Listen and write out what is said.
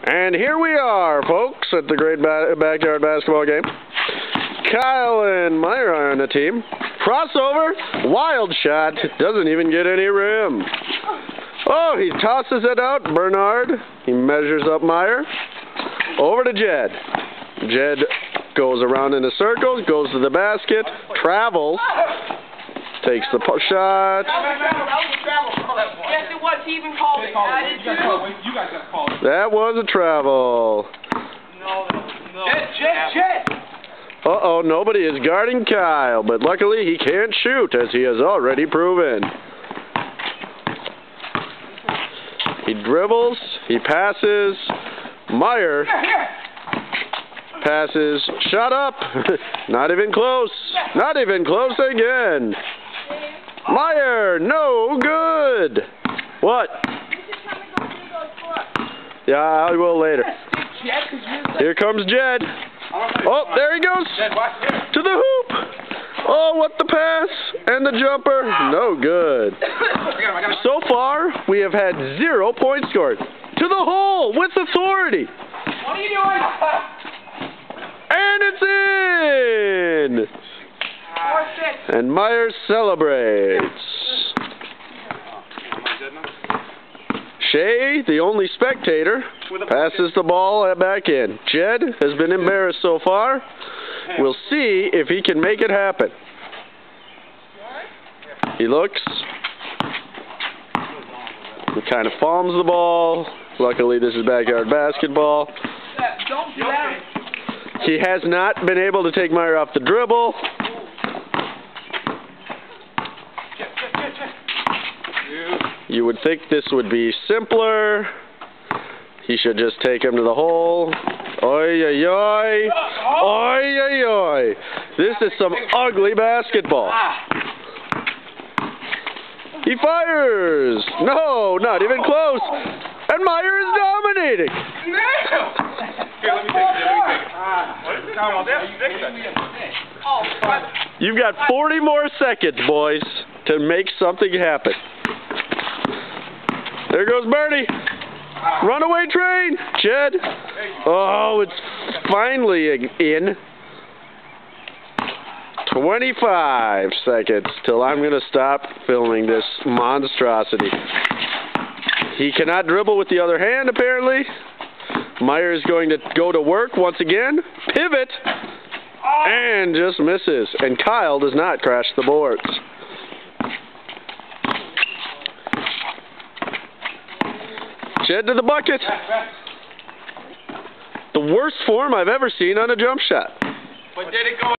And here we are, folks, at the great backyard basketball game. Kyle and Meyer are on the team. Crossover, wild shot, doesn't even get any rim. Oh, he tosses it out, Bernard. He measures up Meyer. Over to Jed. Jed goes around in a circle, goes to the basket, travels, takes the shot. Yes, it was. He even called it. I did too. You guys got called. That was a travel. No. Jet. Uh-oh, nobody is guarding Kyle, but luckily he can't shoot, as he has already proven. He dribbles, he passes, Meyer passes, shot up, not even close again. Meyer, no good. What? Yeah, I will later. Here comes Jed. Oh, there he goes. To the hoop. Oh, what the pass and the jumper. No good. So far, we have had 0 points scored. To the hole with authority. What are you doing? And it's in. And Meyer celebrates. Shea, the only spectator, passes the ball back in. Jed has been embarrassed so far. We'll see if he can make it happen. He looks. He kind of palms the ball. Luckily, this is backyard basketball. Don't do that. He has not been able to take Meyer off the dribble. You would think this would be simpler. He should just take him to the hole. Oi, oi, oi. Oi, oi, oi. This is some ugly basketball. He fires. No, not even close. And Meyer is dominating. Here, let me take it. You've got 40 more seconds, boys, to make something happen. There goes Bernie. Runaway train. Jed. Oh, it's finally in. 25 seconds till I'm going to stop filming this monstrosity. He cannot dribble with the other hand, apparently. Meyer is going to go to work once again. Pivot. And just misses. And Kyle does not crash the boards. Jed to the bucket. The worst form I've ever seen on a jump shot. But did it go?